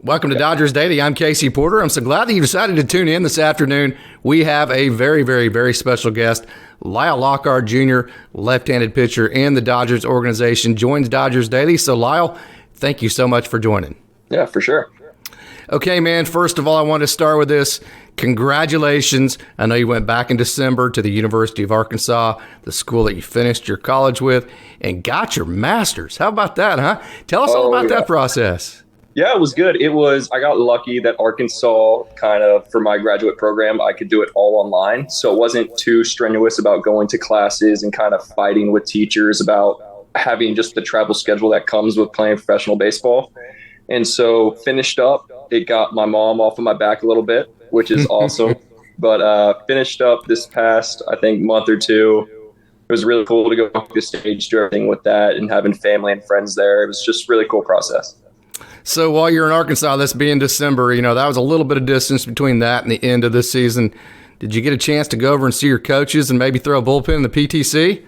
Welcome to Dodgers Daily. I'm Casey Porter. I'm so glad that you decided to tune in this afternoon. We have a very, very, very special guest. Lael Lockhart Jr., left-handed pitcher in the Dodgers organization, joins Dodgers Daily. So, Lael, thank you so much for joining. Yeah, for sure. Okay, man, first of all, I want to start with this. Congratulations. I know you went back in December to the University of Arkansas, the school that you finished your college with, and got your master's. How about that, huh? Tell us all about that process. Yeah, it was good. I got lucky that Arkansas for my graduate program, I could do it all online. So it wasn't too strenuous about going to classes and kind of fighting with teachers about having just the travel schedule that comes with playing professional baseball. And so finished up, it got my mom off of my back a little bit, which is awesome. But finished up this past, I think, month or two. It was really cool to go off the stage, do everything with that, and having family and friends there. It was just a really cool process. So while you're in Arkansas, this being December, that was a little bit of distance between that and the end of this season. Did you get a chance to go over and see your coaches and maybe throw a bullpen in the PTC?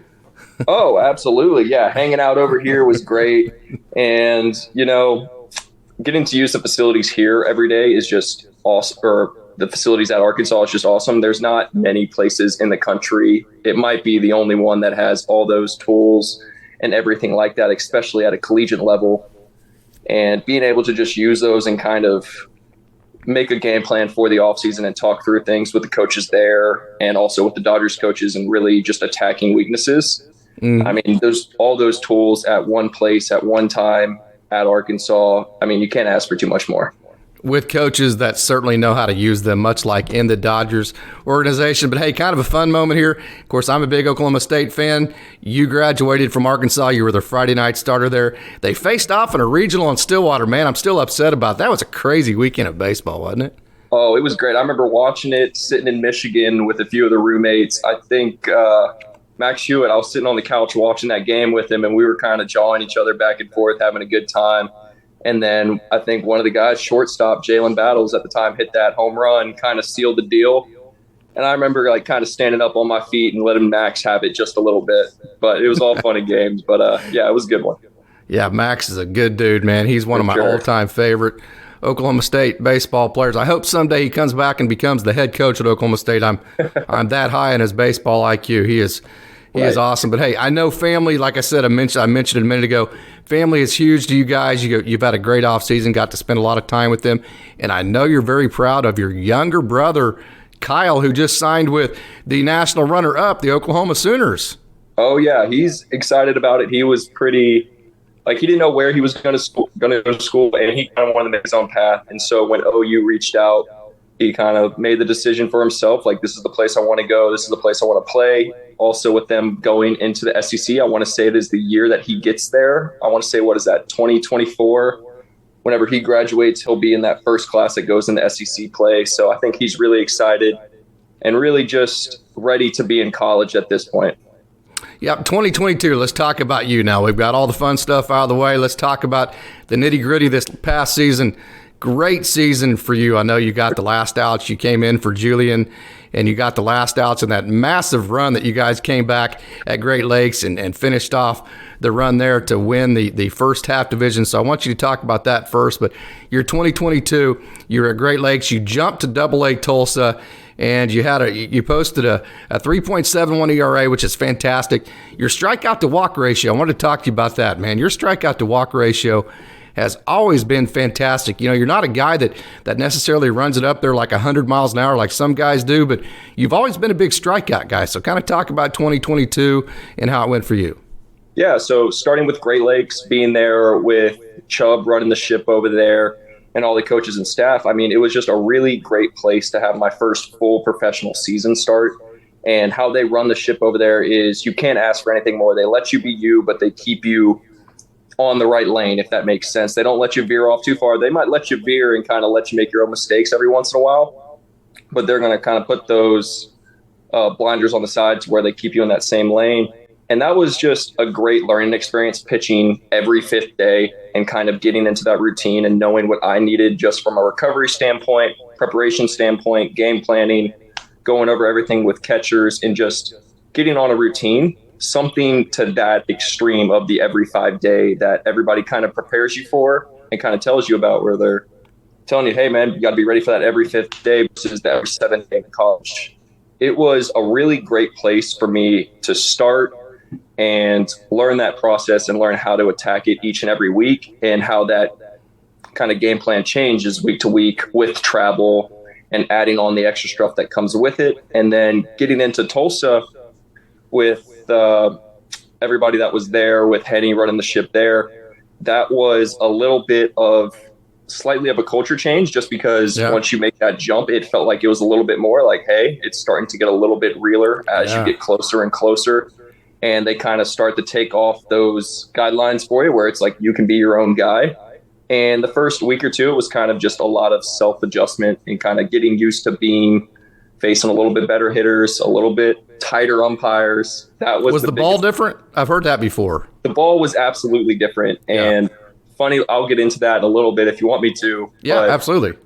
Oh, absolutely. Yeah, hanging out over here was great. And, getting to use the facilities here every day is just awesome. Or the facilities at Arkansas is just awesome. There's not many places in the country. It might be the only one that has all those tools and everything like that, especially at a collegiate level. And being able to just use those and kind of make a game plan for the offseason and talk through things with the coaches there and also with the Dodgers coaches and really just attacking weaknesses. I mean, all those tools at one place at one time at Arkansas. I mean, you can't ask for too much more. With coaches that certainly know how to use them, much like in the Dodgers organization. But hey, kind of a fun moment here. Of course, I'm a big Oklahoma State fan. You graduated from Arkansas. You were the Friday night starter there. They faced off in a regional in Stillwater. Man, I'm still upset about that. That was a crazy weekend of baseball, wasn't it? Oh, it was great. I remember watching it, sitting in Michigan with a few of the roommates. I think Max Hewitt, I was sitting on the couch watching that game with him, and we were kind of jawing each other back and forth, having a good time. And then I think one of the guys, shortstop, Jalen Battles at the time, hit that home run, kind of sealed the deal. And I remember kind of standing up on my feet and letting Max have it just a little bit. But it was all fun and games. But yeah, it was a good one. Yeah, Max is a good dude, man. He's one of my all-time favorite Oklahoma State baseball players. I hope someday he comes back and becomes the head coach at Oklahoma State. I'm that high in his baseball IQ. He is awesome. But hey, I know family, like I said, I mentioned it a minute ago, family is huge to you guys. You've had a great offseason, got to spend a lot of time with them. And I know you're very proud of your younger brother, Kyle, who just signed with the national runner-up, the Oklahoma Sooners. Oh, yeah. He's excited about it. He was pretty he didn't know where he was going to go to school, and he kind of wanted to make his own path. And so when OU reached out, he kind of made the decision for himself, this is the place I want to go. This is the place I want to play. Also, with them going into the SEC, I want to say it is the year that he gets there. I want to say, 2024? Whenever he graduates, he'll be in that first class that goes into SEC play. So I think he's really excited and really just ready to be in college at this point. Yep, 2022. Let's talk about you now. We've got all the fun stuff out of the way. Let's talk about the nitty-gritty this past season. Great season for you. I know you got the last outs. You came in for Julian, and you got the last outs in that massive run that you guys came back at Great Lakes and finished off the run there to win the first half division. So I want you to talk about that first. But you're 2022. You're at Great Lakes. You jumped to Double-A Tulsa, and you posted a 3.71 ERA, which is fantastic. Your strikeout-to-walk ratio, I want to talk to you about that, man. Your strikeout-to-walk ratio has always been fantastic. You're not a guy that necessarily runs it up there like 100 miles an hour like some guys do, but you've always been a big strikeout guy. So kind of talk about 2022 and how it went for you. Yeah, so starting with Great Lakes, being there with Chubb running the ship over there and all the coaches and staff, I mean, it was just a really great place to have my first full professional season start. And how they run the ship over there is you can't ask for anything more. They let you be you, but they keep you on the right lane, if that makes sense. They don't let you veer off too far. They might let you veer and kind of let you make your own mistakes every once in a while, but they're going to kind of put those blinders on the side to where they keep you in that same lane. And that was just a great learning experience, pitching every fifth day and kind of getting into that routine and knowing what I needed just from a recovery standpoint, preparation standpoint, game planning, going over everything with catchers and just getting on a routine. Something to that extreme of the every 5 day that everybody kind of prepares you for and kind of tells you about, where they're telling you, hey, man, you got to be ready for that every fifth day versus the every seventh day in college. It was a really great place for me to start and learn that process and learn how to attack it each and every week, and how that kind of game plan changes week to week with travel and adding on the extra stuff that comes with it. And then getting into Tulsa with everybody that was there, with Henny running the ship there, that was a little bit of slightly of a culture change, just because once you make that jump, it felt like it was a little bit more like, hey, it's starting to get a little bit realer as you get closer and closer. And they kind of start to take off those guidelines for you, where it's like you can be your own guy. And the first week or two, it was kind of just a lot of self-adjustment and kind of getting used to facing a little bit better hitters, a little bit tighter umpires. That was the ball different? I've heard that before. The ball was absolutely different. And funny, I'll get into that in a little bit if you want me to. Yeah, absolutely.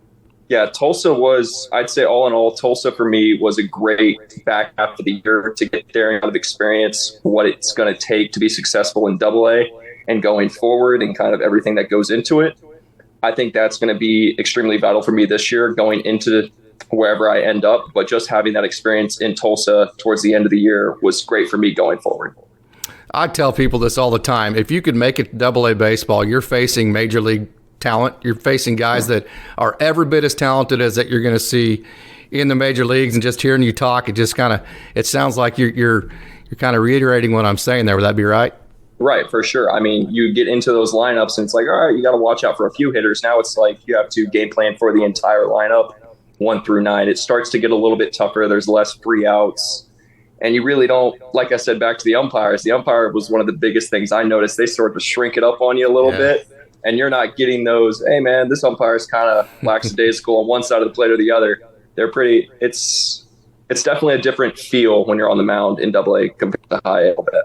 Yeah, Tulsa was, I'd say all in all, Tulsa for me was a great back half of the year to get there and kind of experience what it's going to take to be successful in AA and going forward, and kind of everything that goes into it. I think that's going to be extremely vital for me this year going into wherever I end up. But just having that experience in Tulsa towards the end of the year was great for me going forward. I tell people this all the time. If you could make it AA baseball, you're facing major league talent. You're facing guys that are every bit as talented as that you're going to see in the major leagues. And just hearing you talk, it sounds like you're kind of reiterating what I'm saying there. Would that be right? Right, for sure. I mean, you get into those lineups and it's like, all right, you got to watch out for a few hitters. Now it's like you have to game plan for the entire lineup, 1 through 9. It starts to get a little bit tougher. There's less free outs. And you really don't, like I said, back to the umpires. The umpire was one of the biggest things I noticed. They sort of shrink it up on you a little bit. And you're not getting those, hey, man, this umpire is kind of lackadaisical on one side of the plate or the other. They're pretty, it's definitely a different feel when you're on the mound in AA compared to high A a little bit.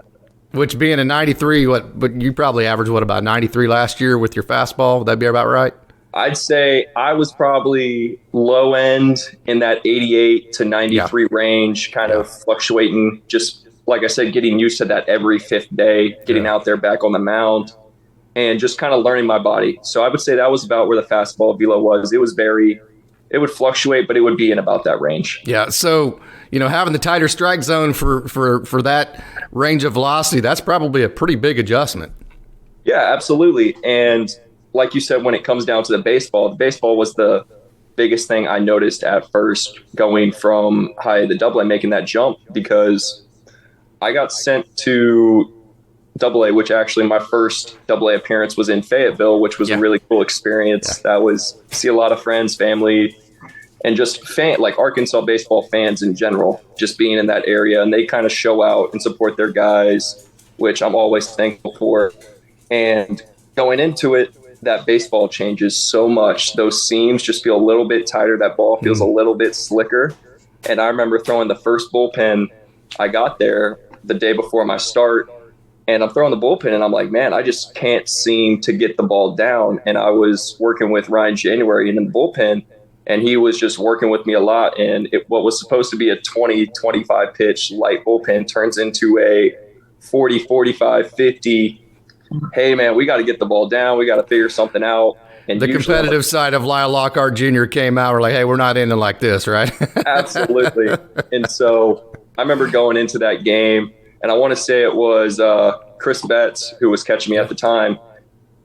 Which being a 93, but you probably averaged, about 93 last year with your fastball? Would that be about right? I'd say I was probably low end in that 88 to 93 range, kind of fluctuating, just like I said, getting used to that every fifth day, getting out there back on the mound, and just kind of learning my body. So I would say that was about where the fastball velo was. It would fluctuate, but it would be in about that range. Yeah. So, having the tighter strike zone for that range of velocity, that's probably a pretty big adjustment. Yeah, absolutely. And like you said, when it comes down to the baseball was the biggest thing I noticed at first, going from high to AA, making that jump, because I got sent to AA, which actually my first AA appearance was in Fayetteville, which was a really cool experience. That was see a lot of friends, family, and just like Arkansas baseball fans in general, just being in that area. And they kind of show out and support their guys, which I'm always thankful for. And going into it, that baseball changes so much. Those seams just feel a little bit tighter. That ball feels a little bit slicker. And I remember throwing the first bullpen. I got there the day before my start, and I'm throwing the bullpen, and I'm like, man, I just can't seem to get the ball down. And I was working with Ryan January in the bullpen, and he was just working with me a lot. And what was supposed to be a 20, 25 pitch light bullpen turns into a 40, 45, 50. Hey, man, we got to get the ball down. We got to figure something out. And the competitive side of Lael Lockhart Jr. came out. We're like, hey, we're not ending like this, right? Absolutely. And so I remember going into that game, and I want to say it was Chris Betts, who was catching me at the time.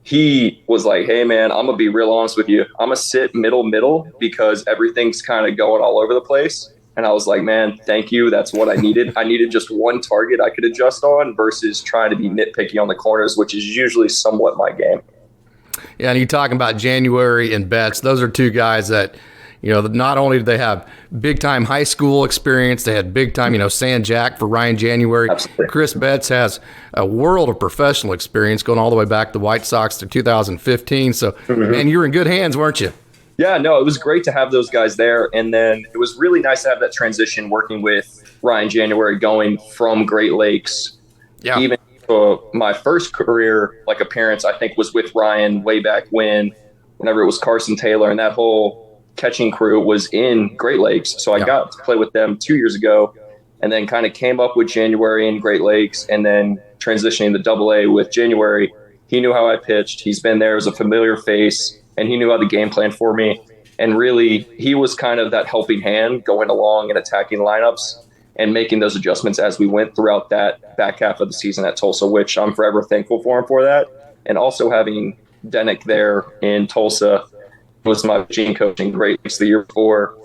He was like, hey, man, I'm going to be real honest with you. I'm going to sit middle because everything's kind of going all over the place. And I was like, man, thank you. That's what I needed. I needed just one target I could adjust on versus trying to be nitpicky on the corners, which is usually somewhat my game. Yeah, and you're talking about January and Betts. Those are two guys that, not only do they have big-time high school experience, they had big-time, San Jack for Ryan January. Absolutely. Chris Betts has a world of professional experience going all the way back to the White Sox to 2015. So, man, you were in good hands, weren't you? Yeah, no, it was great to have those guys there. And then it was really nice to have that transition working with Ryan January, going from Great Lakes. Yeah. Even my first career appearance, I think, was with Ryan way back whenever it was Carson Taylor, and that whole catching crew was in Great Lakes. So I got to play with them 2 years ago, and then kind of came up with January in Great Lakes, and then transitioning to AA with January. He knew how I pitched. He's been there as a familiar face. and he knew how the game plan for me. And really, he was kind of that helping hand going along and attacking lineups and making those adjustments as we went throughout that back half of the season at Tulsa, which I'm forever thankful for him for that. And also having Denick there in Tulsa was my pitching coach in Great Lakes the year before.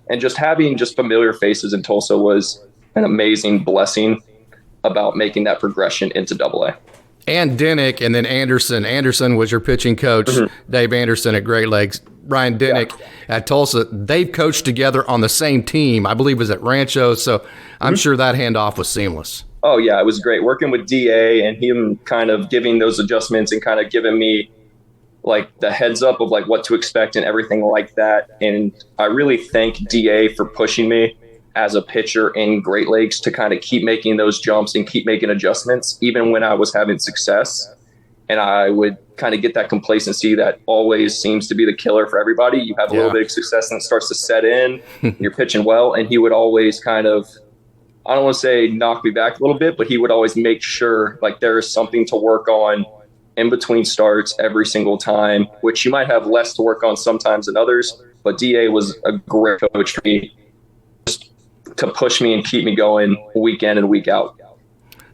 And just having just familiar faces in Tulsa was an amazing blessing about making that progression into AA. And Denick, and then Anderson. Anderson was your pitching coach, Dave Anderson at Great Lakes. Brian Denick at Tulsa. They've coached together on the same team, I believe it was at Rancho, so I'm sure that handoff was seamless. Oh, yeah, it was great working with DA and him kind of giving those adjustments and kind of giving me like the heads up of like what to expect and everything like that. And I really thank DA for pushing me as a pitcher in Great Lakes to kind of keep making those jumps and keep making adjustments, even when I was having success. And I would kind of get that complacency that always seems to be the killer for everybody. You have a little bit of success and it starts to set in, you're pitching well. And he would always kind of, I don't want to say knock me back a little bit, but he would always make sure like there is something to work on in between starts every single time, which you might have less to work on sometimes than others. But DA was a great coach for me, just to push me and keep me going week in and week out.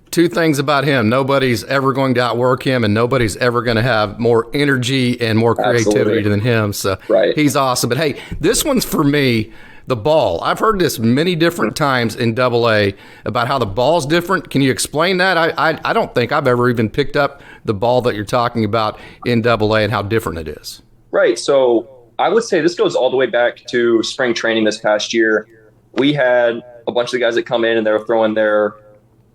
Two things about him. Nobody's ever going to outwork him, and nobody's ever going to have more energy and more creativity than him. So he's awesome. But, hey, this one's for me, the ball. I've heard this many different times in AA about how the ball's different. Can you explain that? I don't think I've ever even picked up the ball that you're talking about in AA and how different it is. Right. So I would say this goes all the way back to spring training this past year. We had a bunch of the guys that come in and they're throwing their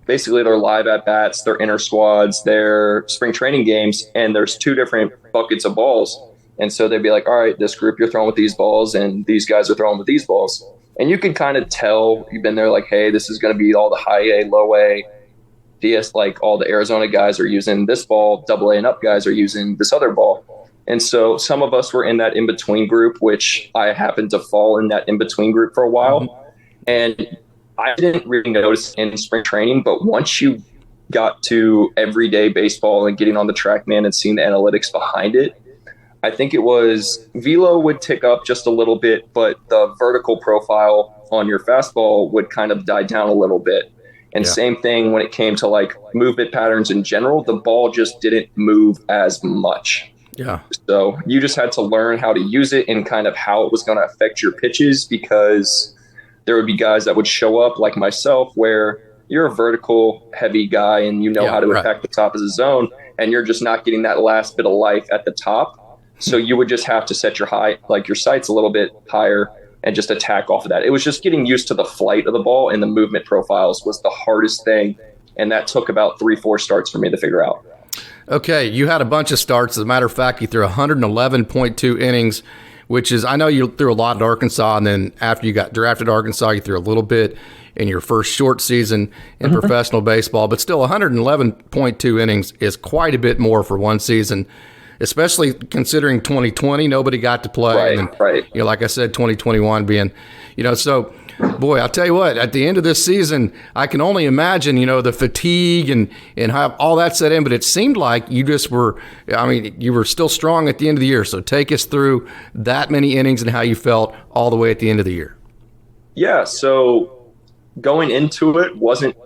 live at-bats, their inner squads, their spring training games, and there's two different buckets of balls. And so they'd be like, all right, this group you're throwing with these balls, and these guys are throwing with these balls. And you can kind of tell, you've been there like, hey, this is going to be all the high A, low A, DS, like all the Arizona guys are using this ball, AA and up guys are using this other ball. And so some of us were in that in-between group, which I happened to fall in that in-between group for a while. And I didn't really notice in spring training, but once you got to everyday baseball and getting on the TrackMan and seeing the analytics behind it, I think it was velo would tick up just a little bit, but the vertical profile on your fastball would kind of die down a little bit. And same thing when it came to like movement patterns in general, the ball just didn't move as much. Yeah. So you just had to learn how to use it and kind of how it was going to affect your pitches, because there would be guys that would show up like myself where you're a vertical heavy guy and you know how to attack the top of the zone, and you're just not getting that last bit of life at the top. So you would just have to set your your sights a little bit higher and just attack off of that. It was just getting used to the flight of the ball, and the movement profiles was the hardest thing. And that took about 3-4 starts for me to figure out. Okay. You had a bunch of starts. As a matter of fact, you threw 111.2 innings, which is, I know you threw a lot at Arkansas, and then after you got drafted to Arkansas, you threw a little bit in your first short season in professional baseball, but still 111.2 innings is quite a bit more for one season, especially considering 2020, nobody got to play. Right. Like I said, 2021 being, so boy, I'll tell you what, at the end of this season, I can only imagine, the fatigue and how all that set in, but it seemed like you just were, you were still strong at the end of the year. So take us through that many innings and how you felt all the way at the end of the year. Yeah. So going into it, wasn't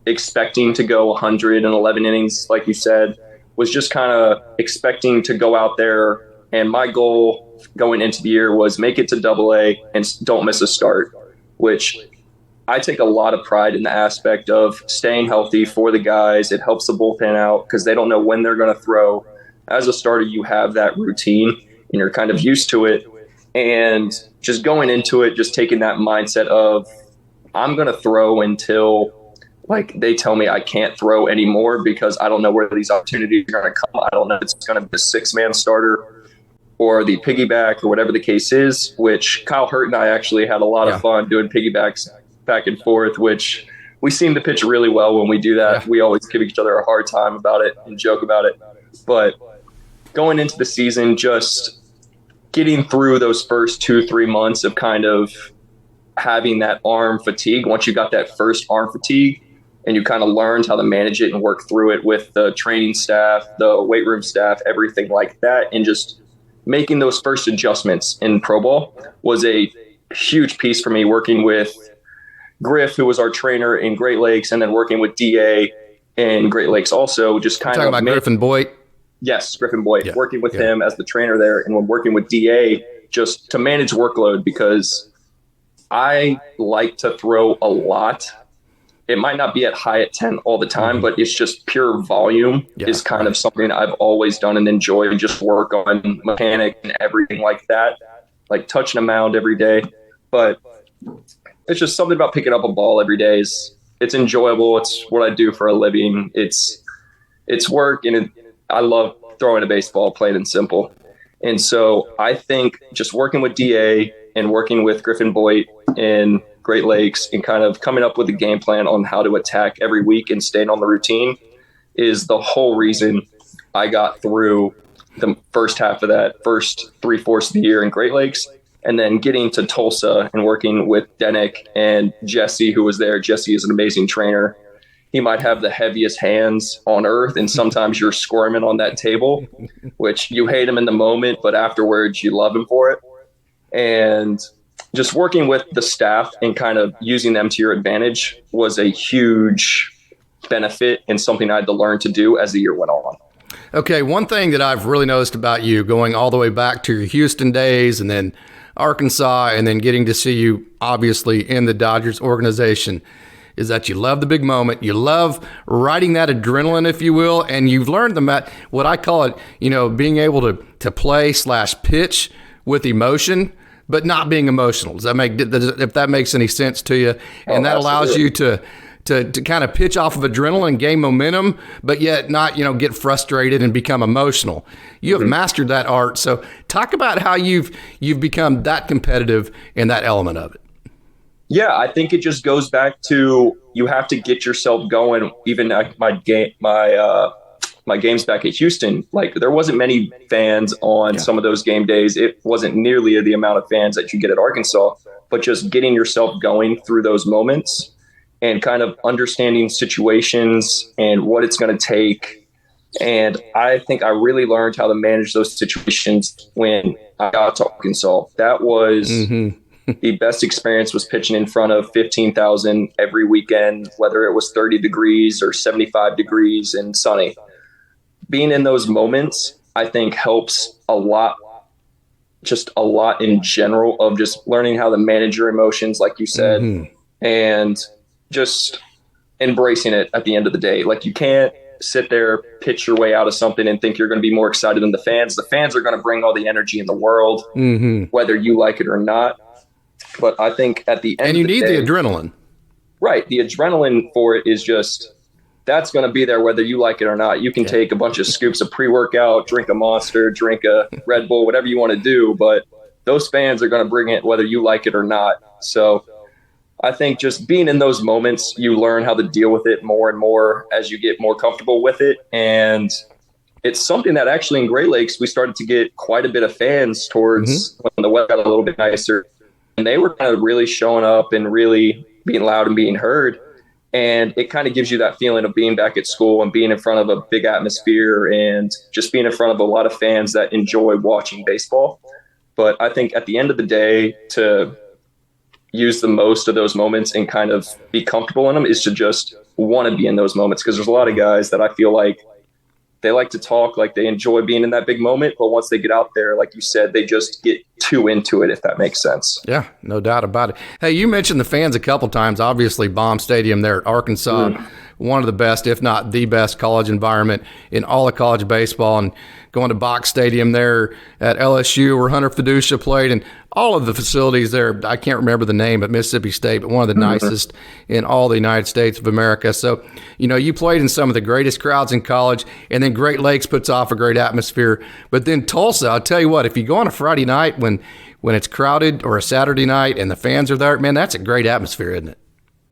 expecting to go 111 innings, like you said, was just kind of expecting to go out there. And my goal going into the year was make it to AA and don't miss a start, which I take a lot of pride in the aspect of staying healthy for the guys. It helps the bullpen out because they don't know when they're going to throw. As a starter, you have that routine and you're kind of used to it. And just going into it, just taking that mindset of I'm going to throw until they tell me I can't throw anymore, because I don't know where these opportunities are going to come. I don't know if it's going to be a 6-man starter or the piggyback or whatever the case is, which Kyle Hurt and I actually had a lot of fun doing piggybacks back and forth, which we seem to pitch really well when we do that. We always give each other a hard time about it and joke about it. But going into the season, just getting through those first 2-3 months of kind of having that arm fatigue, once you got that first arm fatigue and you kind of learned how to manage it and work through it with the training staff, the weight room staff, everything like that, and just making those first adjustments in pro ball was a huge piece for me, working with Griff, who was our trainer in Great Lakes, and then working with DA in Great Lakes also. Just kind You're talking about Griffin Boyd? Yes, Griffin Boyd. Working with him as the trainer there, and when working with DA just to manage workload, because I like to throw a lot. It might not be at 10 all the time, but it's just pure volume is kind of something I've always done and enjoy, and just work on mechanic and everything like that, like touching a mound every day. But it's just something about picking up a ball every day. It's enjoyable. It's what I do for a living. It's work, and I love throwing a baseball, plain and simple. And so I think just working with DA and working with Griffin Boyd in Great Lakes and kind of coming up with a game plan on how to attack every week and staying on the routine is the whole reason I got through the first half of that first 3/4 of the year in Great Lakes. And then getting to Tulsa and working with Denick and Jesse, who was there. Jesse is an amazing trainer. He might have the heaviest hands on earth, and sometimes you're squirming on that table, which you hate him in the moment, but afterwards you love him for it. And just working with the staff and kind of using them to your advantage was a huge benefit and something I had to learn to do as the year went on. Okay, one thing that I've really noticed about you, going all the way back to your Houston days and then Arkansas, and then getting to see you obviously in the Dodgers organization, is that you love the big moment. You love riding that adrenaline, if you will, and you've learned what I call it, being able to play / pitch with emotion, but not being emotional. If that makes any sense to you? And that allows you to kind of pitch off of adrenaline and gain momentum, but yet not, get frustrated and become emotional. You have mastered that art. So talk about how you've become that competitive in that element of it. Yeah, I think it just goes back to you have to get yourself going. Even at my games back at Houston, like there wasn't many fans on some of those game days. It wasn't nearly the amount of fans that you get at Arkansas, but just getting yourself going through those moments and kind of understanding situations and what it's going to take. And I think I really learned how to manage those situations when I got to Arkansas. That was the best experience, was pitching in front of 15,000 every weekend, whether it was 30 degrees or 75 degrees and sunny. Being in those moments, I think, helps a lot in general, of just learning how to manage your emotions, like you said, and just embracing it at the end of the day. Like, you can't sit there, pitch your way out of something and think you're going to be more excited than the fans. The fans are going to bring all the energy in the world, whether you like it or not. But I think at the end of the day, and you need the adrenaline. Right. The adrenaline for it is just, that's going to be there whether you like it or not. You can take a bunch of scoops of pre-workout, drink a Monster, drink a Red Bull, whatever you want to do. But those fans are going to bring it whether you like it or not. So I think just being in those moments, you learn how to deal with it more and more as you get more comfortable with it. And it's something that actually in Great Lakes, we started to get quite a bit of fans towards when the weather got a little bit nicer. And they were kind of really showing up and really being loud and being heard. And it kind of gives you that feeling of being back at school and being in front of a big atmosphere and just being in front of a lot of fans that enjoy watching baseball. But I think at the end of the day, to use the most of those moments and kind of be comfortable in them is to just want to be in those moments. Because there's a lot of guys that I feel like they like to talk, like they enjoy being in that big moment, but once they get out there, like you said, they just get too into it, if that makes sense. Yeah, no doubt about it. Hey, you mentioned the fans a couple times. Obviously, Baum Stadium there at Arkansas, one of the best, if not the best college environment in all of college baseball. And going to Box Stadium there at LSU, where Hunter Fiducia played, and all of the facilities there, I can't remember the name at Mississippi State, but one of the nicest in all the United States of America. So, you played in some of the greatest crowds in college, and then Great Lakes puts off a great atmosphere. But then Tulsa, I'll tell you what, if you go on a Friday night when it's crowded, or a Saturday night and the fans are there, man, that's a great atmosphere, isn't it?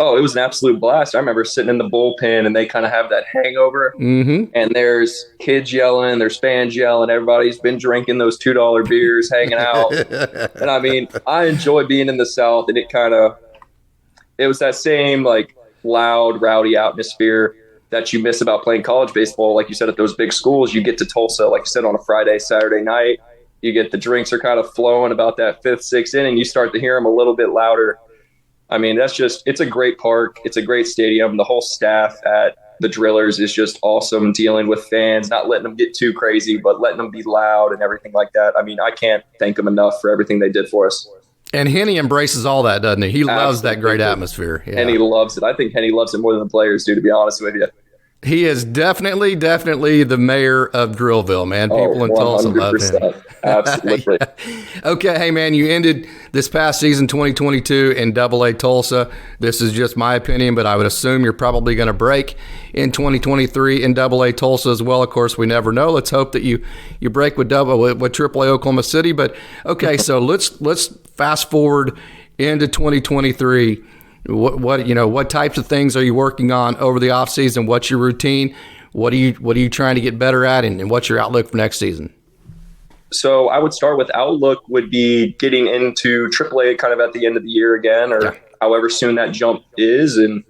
Oh, it was an absolute blast. I remember sitting in the bullpen and they kind of have that hangover. And there's kids yelling, there's fans yelling, everybody's been drinking those $2 beers, hanging out. And I mean, I enjoy being in the South, and it was that same like loud, rowdy atmosphere that you miss about playing college baseball. Like you said, at those big schools, you get to Tulsa, like you said, on a Friday, Saturday night, You get the drinks are kind of flowing about that fifth, sixth inning. You start to hear them a little bit louder. I mean, it's a great park. It's a great stadium. The whole staff at the Drillers is just awesome, dealing with fans, not letting them get too crazy, but letting them be loud and everything like that. I mean, I can't thank them enough for everything they did for us. And Henny embraces all that, doesn't he? He loves that great atmosphere. Yeah. Henny loves it. I think Henny loves it more than the players do, to be honest with you. He is definitely the mayor of Drillville, man. People in Tulsa love him. Absolutely. Okay, hey, man, you ended this past season 2022 in Double-A Tulsa. This is just my opinion, but I would assume you're probably going to break in 2023 in Double-A Tulsa as well. Of course, we never know. Let's hope that you break with Triple-A Oklahoma City. But, okay, so let's fast forward into 2023. What types of things are you working on over the offseason? What's your routine? What are you trying to get better at, and what's your outlook for next season? So I would start with outlook would be getting into AAA kind of at the end of the year again, or however soon that jump is, and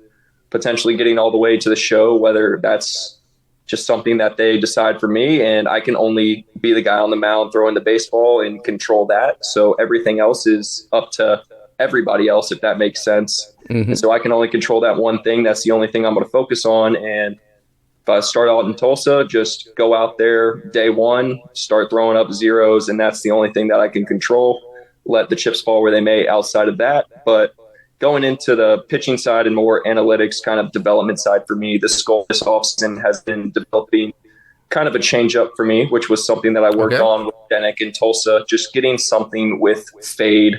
potentially getting all the way to the show, whether that's just something that they decide for me and I can only be the guy on the mound throwing the baseball and control that. So everything else is up to everybody else, if that makes sense. Mm-hmm. And so I can only control that one thing. That's the only thing I'm going to focus on. And if I start out in Tulsa, just go out there day one, start throwing up zeros, and that's the only thing that I can control. Let the chips fall where they may outside of that. But going into the pitching side and more analytics kind of development side for me, this goal this offseason has been developing kind of a change up for me, which was something that I worked on with Denick in Tulsa, just getting something with fade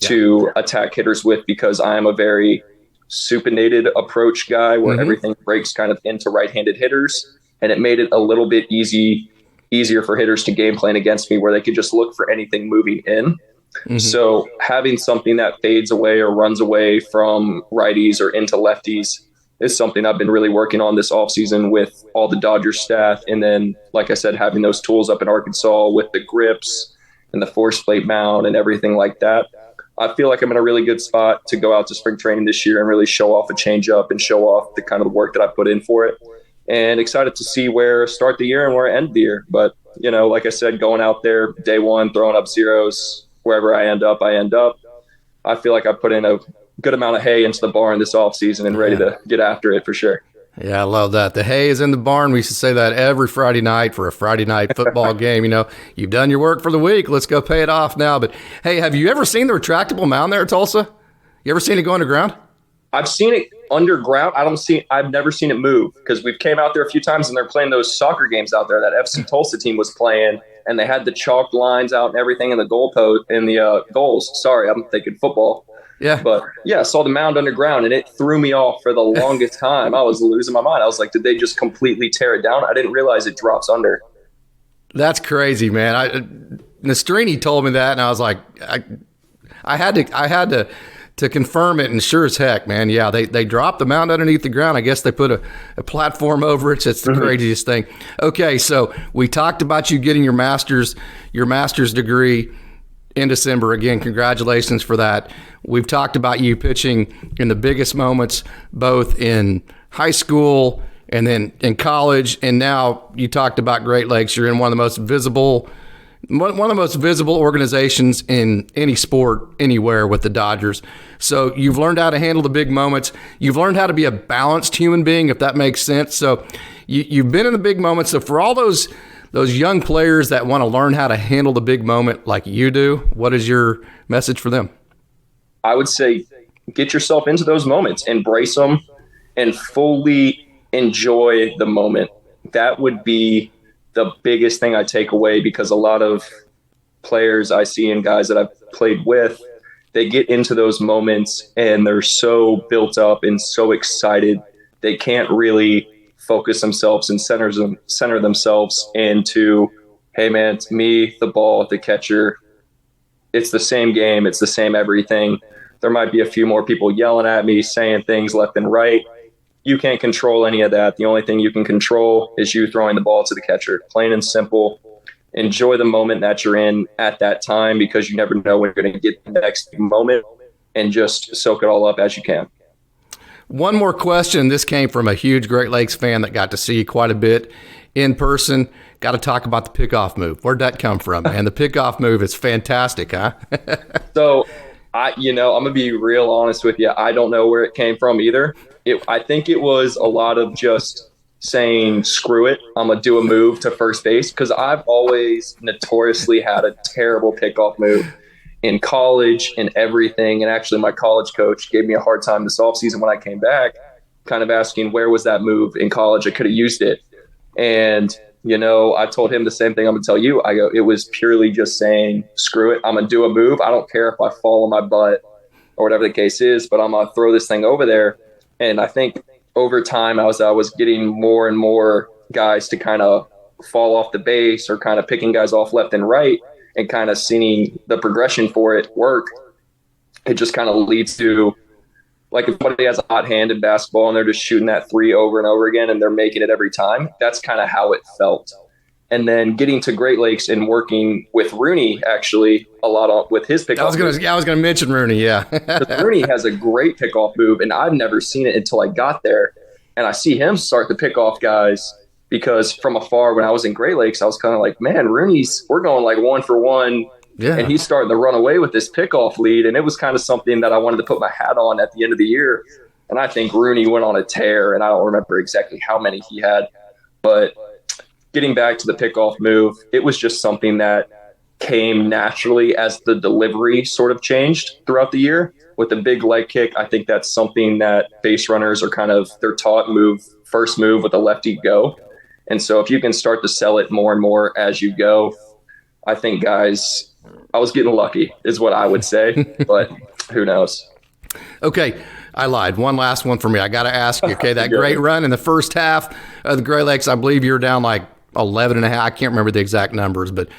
to attack hitters with, because I am a very supinated approach guy where everything breaks kind of into right-handed hitters, and it made it a little bit easier for hitters to game plan against me, where they could just look for anything moving in. So having something that fades away or runs away from righties or into lefties is something I've been really working on this offseason with all the Dodgers staff. And then, like I said, having those tools up in Arkansas with the grips and the force plate mount and everything like that. I feel like I'm in a really good spot to go out to spring training this year and really show off a changeup and show off the kind of work that I put in for it. And excited to see where start the year and where I end the year. But, like I said, going out there day one, throwing up zeros, wherever I end up, I end up. I feel like I put in a good amount of hay into the barn this offseason and ready to get after it for sure. Yeah, I love that. The hay is in the barn. We used to say that every Friday night for a Friday night football game. You've done your work for the week. Let's go pay it off now. But, hey, have you ever seen the retractable mound there at Tulsa? You ever seen it go underground? I've seen it underground. I've never seen it move, because we've came out there a few times and they're playing those soccer games out there that FC Tulsa team was playing, and they had the chalked lines out and everything in the goalpost in the goals. Sorry, I'm thinking football. Yeah. But I saw the mound underground and it threw me off for the longest time. I was losing my mind. I was like, did they just completely tear it down? I didn't realize it drops under. That's crazy, man. Nastrini told me that, and I was like, I had to confirm it, and sure as heck, man. Yeah, they dropped the mound underneath the ground. I guess they put a platform over it. It's the craziest thing. Okay, so we talked about you getting your master's degree in December. Again, congratulations for that. We've talked about you pitching in the biggest moments, both in high school and then in college, and now you talked about Great Lakes. You're in one of the most visible organizations in any sport anywhere with the Dodgers. So you've learned how to handle the big moments. You've learned how to be a balanced human being, if that makes sense. So you've been in the big moments. So for all those young players that want to learn how to handle the big moment like you do, what is your message for them? I would say get yourself into those moments, embrace them, and fully enjoy the moment. That would be the biggest thing I take away, because a lot of players I see and guys that I've played with, they get into those moments and they're so built up and so excited, they can't really focus themselves and center themselves into, hey man, it's me, the ball, the catcher. It's the same game. It's the same everything. There might be a few more people yelling at me, saying things left and right. You can't control any of that. The only thing you can control is you throwing the ball to the catcher. Plain and simple. Enjoy the moment that you're in at that time, because you never know when you're going to get the next moment, and just soak it all up as you can. One more question. This came from a huge Great Lakes fan that got to see you quite a bit in person. got to talk about the pickoff move. Where'd that come from, man? The pickoff move is fantastic, huh? So, I'm going to be real honest with you. I don't know where it came from either. I think it was a lot of just saying, screw it, I'm going to do a move to first base, because I've always notoriously had a terrible pickoff move in college and everything. And actually, my college coach gave me a hard time this offseason when I came back, kind of asking, where was that move in college? I could have used it. And, I told him the same thing I'm going to tell you. I go, it was purely just saying, screw it, I'm going to do a move. I don't care if I fall on my butt or whatever the case is, but I'm going to throw this thing over there. And I think over time, I was getting more and more guys to kind of fall off the base, or kind of picking guys off left and right, and kind of seeing the progression for it work. It just kind of leads to, like, if somebody has a hot hand in basketball and they're just shooting that three over and over again and they're making it every time, that's kind of how it felt. And then getting to Great Lakes and working with Rooney, actually, a lot with his pickoff. I was going to mention Rooney, yeah. Rooney has a great pickoff move, and I've never seen it until I got there. And I see him start the pickoff guys, because from afar, when I was in Great Lakes, I was kind of like, man, we're going like 1-for-1. Yeah. And he's starting to run away with this pickoff lead. And it was kind of something that I wanted to put my hat on at the end of the year. And I think Rooney went on a tear, and I don't remember exactly how many he had. But getting back to the pickoff move, it was just something that came naturally as the delivery sort of changed throughout the year. With the big leg kick, I think that's something that base runners are they're taught, first move with a lefty go. And so if you can start to sell it more and more as you go, I think guys, I was getting lucky is what I would say, but who knows? Okay. I lied. One last one for me. I got to ask you, okay, that great run in the first half of the Great Lakes, I believe you were down like 11 and a half. I can't remember the exact numbers, but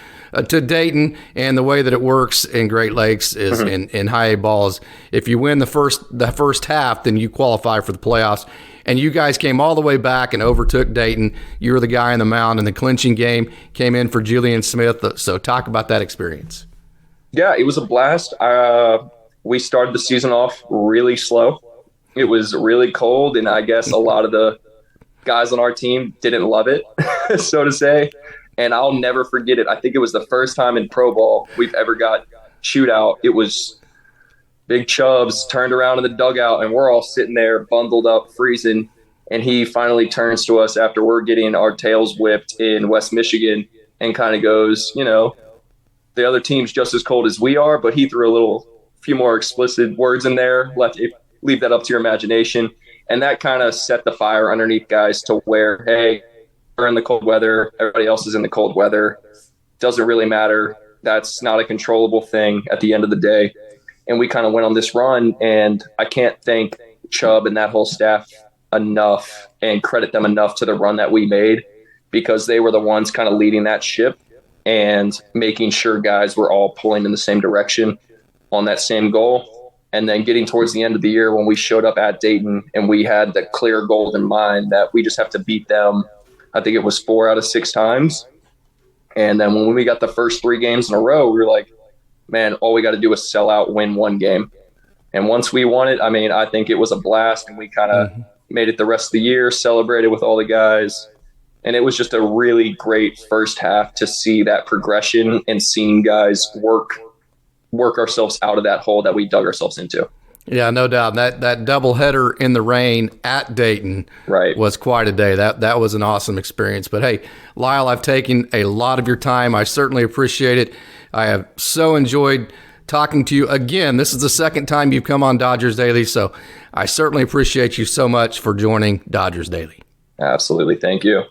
to Dayton, and the way that it works in Great Lakes is in high A balls. If you win the first half, then you qualify for the playoffs. And you guys came all the way back and overtook Dayton. You were the guy on the mound in the clinching game, came in for Julian Smith. So talk about that experience. Yeah, it was a blast. We started the season off really slow. It was really cold, and I guess a lot of the guys on our team didn't love it, so to say. And I'll never forget it. I think it was the first time in pro ball we've ever got shootout. It was Big Chubbs turned around in the dugout, and we're all sitting there bundled up, freezing. And he finally turns to us after we're getting our tails whipped in West Michigan and kind of goes, the other team's just as cold as we are, but he threw few more explicit words in there. Leave that up to your imagination. And that kind of set the fire underneath guys to where, hey, we're in the cold weather. Everybody else is in the cold weather. Doesn't really matter. That's not a controllable thing at the end of the day. And we kind of went on this run, and I can't thank Chubb and that whole staff enough and credit them enough to the run that we made, because they were the ones kind of leading that ship and making sure guys were all pulling in the same direction on that same goal. And then getting towards the end of the year when we showed up at Dayton and we had the clear goal in mind that we just have to beat them, I think it was 4 out of 6 times. And then when we got the first 3 games in a row, we were like, man, all we got to do is sell out, win 1 game. And once we won it, I think it was a blast, and we kind of made it the rest of the year, celebrated with all the guys. And it was just a really great first half to see that progression and seeing guys work ourselves out of that hole that we dug ourselves into. Yeah, no doubt. That doubleheader in the rain at Dayton was quite a day. That was an awesome experience. But hey, Lael, I've taken a lot of your time. I certainly appreciate it. I have so enjoyed talking to you again. This is the second time you've come on Dodgers Daily, so I certainly appreciate you so much for joining Dodgers Daily. Absolutely. Thank you.